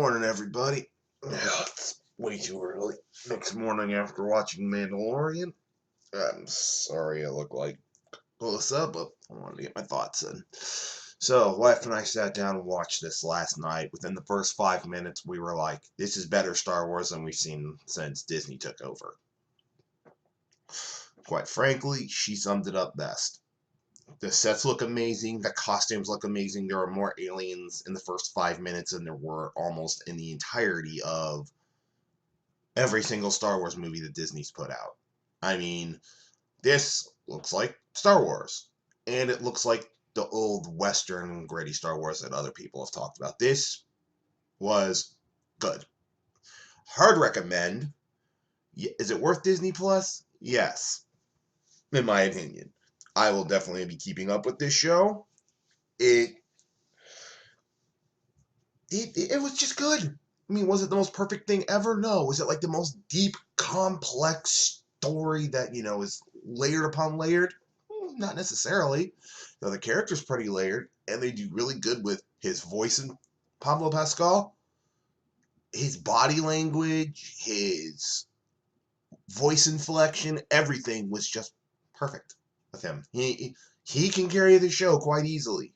Morning, everybody. It's way too early. Next morning after watching Mandalorian. I'm sorry I look like Melissa, but I wanted to get my thoughts in. So, wife and I sat down and watched this last night. Within the first 5 minutes, we were like, this is better Star Wars than we've seen since Disney took over. Quite frankly, she summed it up best. The sets look amazing. The costumes look amazing. There are more aliens in the first 5 minutes than there were almost in the entirety of every single Star Wars movie that Disney's put out. I mean, this looks like Star Wars. And it looks like the old Western gritty Star Wars that other people have talked about. This was good. Hard recommend. Is it worth Disney Plus? Yes, in my opinion. I will definitely be keeping up with this show. It was just good. I mean, was it the most perfect thing ever? No. Was it like the most deep, complex story that, is layered upon layered? Not necessarily. Though the character's pretty layered, and they do really good with his voice in Pablo Pascal, his body language, his voice inflection, everything was just perfect with him. He can carry the show quite easily.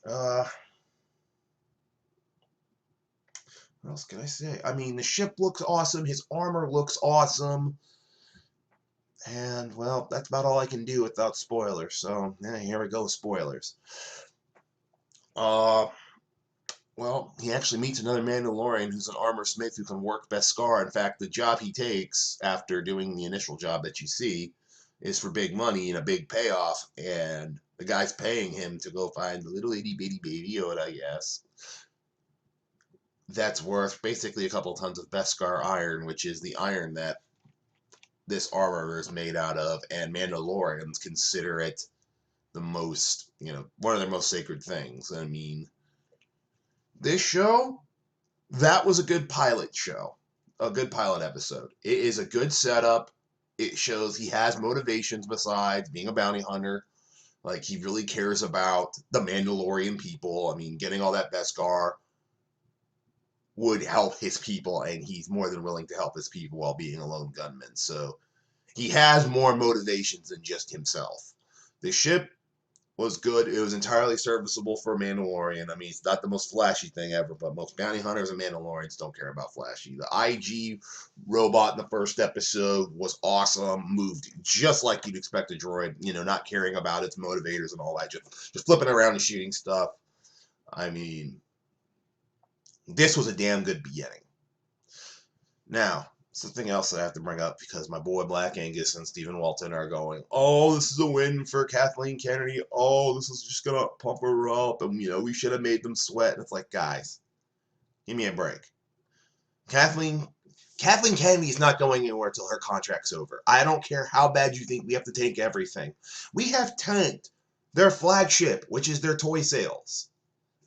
What else can I say? I mean, the ship looks awesome. His armor looks awesome. And, well, that's about all I can do without spoilers. So, here we go, spoilers. Well, he actually meets another Mandalorian who's an armor smith who can work Beskar. In fact, the job he takes after doing the initial job that you see is for big money and a big payoff. And the guy's paying him to go find the little itty bitty baby Yoda, I guess. That's worth basically a couple tons of Beskar iron, which is the iron that this armor is made out of, and Mandalorians consider it the most, one of their most sacred things. I mean, this show, that was a good pilot show, a good pilot episode. It is a good setup. It shows he has motivations besides being a bounty hunter. Like, he really cares about the Mandalorian people. I mean, getting all that Beskar would help his people, and he's more than willing to help his people while being a lone gunman. So he has more motivations than just himself. The ship was good. It was entirely serviceable for a Mandalorian. I mean, it's not the most flashy thing ever, but most bounty hunters and Mandalorians don't care about flashy. The IG robot in the first episode was awesome, moved just like you'd expect a droid, not caring about its motivators and all that, just flipping around and shooting stuff. I mean, this was a damn good beginning. Now, something else that I have to bring up, because my boy Black Angus and Stephen Walton are going, oh, this is a win for Kathleen Kennedy. Oh, this is just going to pump her up. And, we should have made them sweat. And it's like, guys, give me a break. Kathleen Kennedy is not going anywhere until her contract's over. I don't care how bad you think we have to tank everything. We have tanked their flagship, which is their toy sales.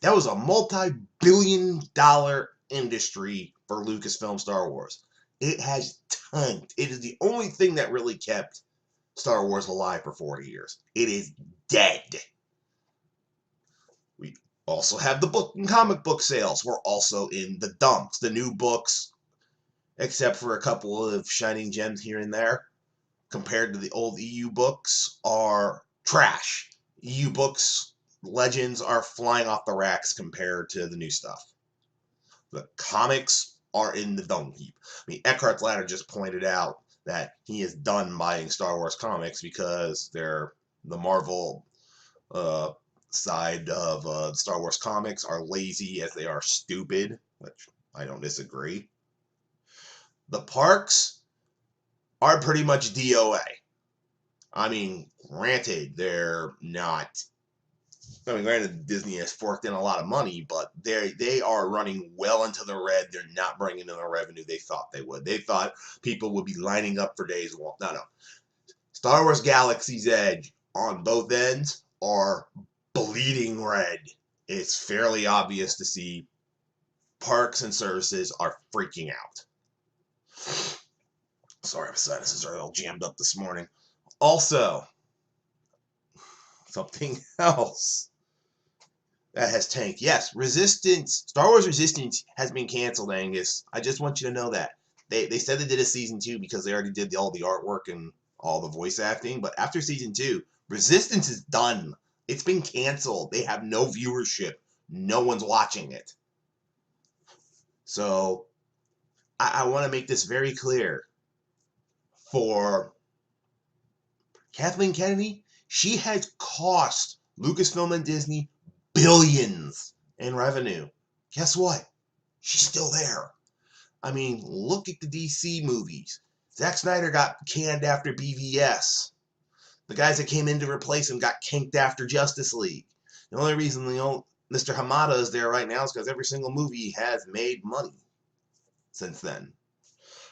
That was a multi-billion-dollar industry for Lucasfilm Star Wars. It has tanked. It is the only thing that really kept Star Wars alive for 40 years. It is dead. We also have the book and comic book sales. We're also in the dumps. The new books, except for a couple of shining gems here and there, compared to the old EU books, are trash. EU books, Legends are flying off the racks compared to the new stuff. The comics are in the dung heap. I mean, Eckhart's Ladder just pointed out that he is done buying Star Wars comics because they're the Marvel side of Star Wars comics are lazy as they are stupid, which I don't disagree. The parks are pretty much DOA. I mean, granted, they're not. I mean, granted, Disney has forked in a lot of money, but they are running well into the red. They're not bringing in the revenue they thought they would. They thought people would be lining up for days long. No. Star Wars Galaxy's Edge on both ends are bleeding red. It's fairly obvious to see parks and services are freaking out. Sorry, my sinuses are all jammed up this morning. Also, something else. that has tanked. Yes, Resistance, Star Wars Resistance has been canceled, Angus. I just want you to know that. They said they did a season 2 because they already did all the artwork and all the voice acting, but after season 2, Resistance is done. It's been canceled. They have no viewership. No one's watching it. So I want to make this very clear. For Kathleen Kennedy, she has cost Lucasfilm and Disney billions in revenue. Guess what? She's still there. I mean, look at the DC movies. Zack Snyder got canned after BVS. The guys that came in to replace him got kinked after Justice League. The only reason Mr. Hamada is there right now is because every single movie has made money since then.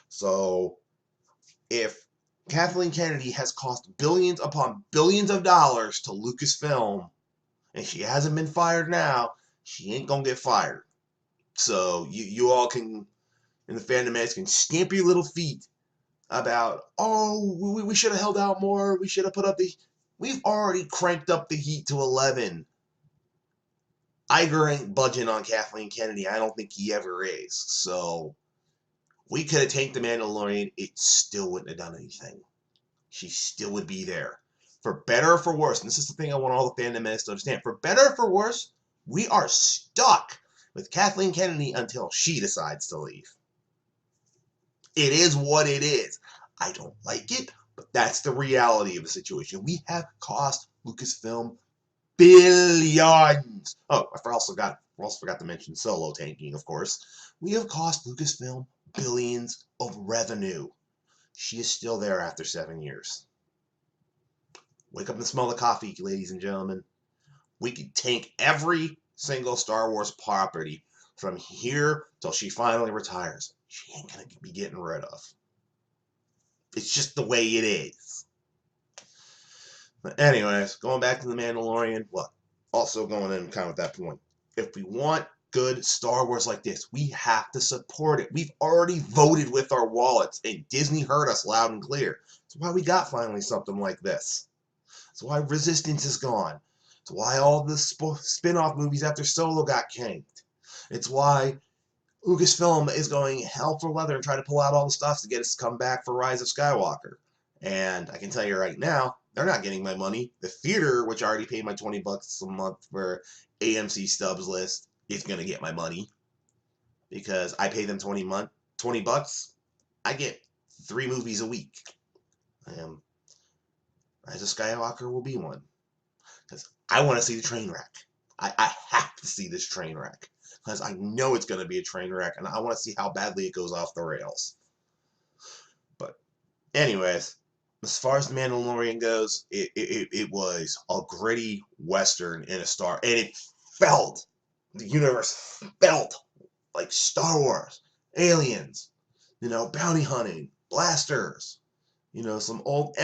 So if Kathleen Kennedy has cost billions upon billions of dollars to Lucasfilm, and she hasn't been fired now, she ain't gonna get fired. So you all can, in the fandom ads, can stamp your little feet about, oh, we should have held out more, we should have put up the... We've already cranked up the heat to 11. Iger ain't budging on Kathleen Kennedy. I don't think he ever is. So we could have tanked the Mandalorian. It still wouldn't have done anything. She still would be there. For better or for worse, and this is the thing I want all the fandom heads to understand, for better or for worse, we are stuck with Kathleen Kennedy until she decides to leave. It is what it is. I don't like it, but that's the reality of the situation. We have cost Lucasfilm billions. Oh, I also forgot to mention Solo tanking, of course. We have cost Lucasfilm billions of revenue. She is still there after 7 years. Wake up and smell the coffee, ladies and gentlemen. We could tank every single Star Wars property from here till she finally retires. She ain't gonna be getting rid of. It's just the way it is. But anyways, going back to The Mandalorian, well, also going in kind of at that point. If we want good Star Wars like this, we have to support it. We've already voted with our wallets, and Disney heard us loud and clear. That's why we got finally something like this. That's why Resistance is gone. It's why all the spin-off movies after Solo got canked. It's why Lucasfilm is going hell for leather and trying to pull out all the stuff to get us to come back for Rise of Skywalker. And I can tell you right now, they're not getting my money. The theater, which I already paid my $20 a month for AMC Stubs list, is going to get my money. Because I pay them $20. I get 3 movies a week. Rise of Skywalker will be one. Because I want to see the train wreck. I have to see this train wreck. Because I know it's going to be a train wreck, and I want to see how badly it goes off the rails. But anyways, as far as The Mandalorian goes, it was a gritty Western in a Star, and the universe felt like Star Wars, aliens, bounty hunting, blasters, some old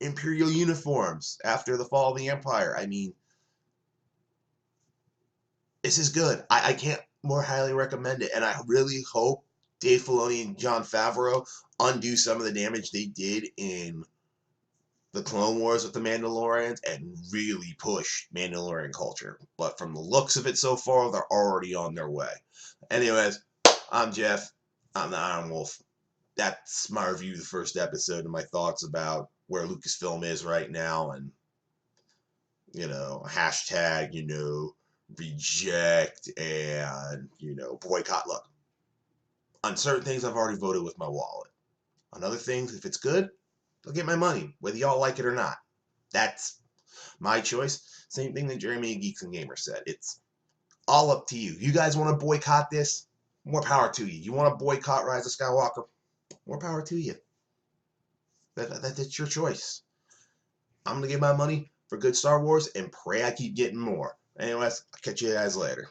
Imperial uniforms after the fall of the Empire. I mean, this is good. I can't more highly recommend it, and I really hope Dave Filoni and Jon Favreau undo some of the damage they did in the Clone Wars with the Mandalorians and really push Mandalorian culture. But from the looks of it so far, they're already on their way. Anyways, I'm Jeff. I'm the Iron Wolf. That's my review of the first episode and my thoughts about where Lucasfilm is right now, and hashtag, reject and, boycott. Look, on certain things, I've already voted with my wallet. On other things, if it's good, they'll get my money, whether y'all like it or not. That's my choice. Same thing that Jeremy Geeks and Gamers said. It's all up to you. You guys want to boycott this? More power to you. You want to boycott Rise of Skywalker? More power to you. That's your choice. I'm going to get my money for good Star Wars and pray I keep getting more. Anyways, I'll catch you guys later.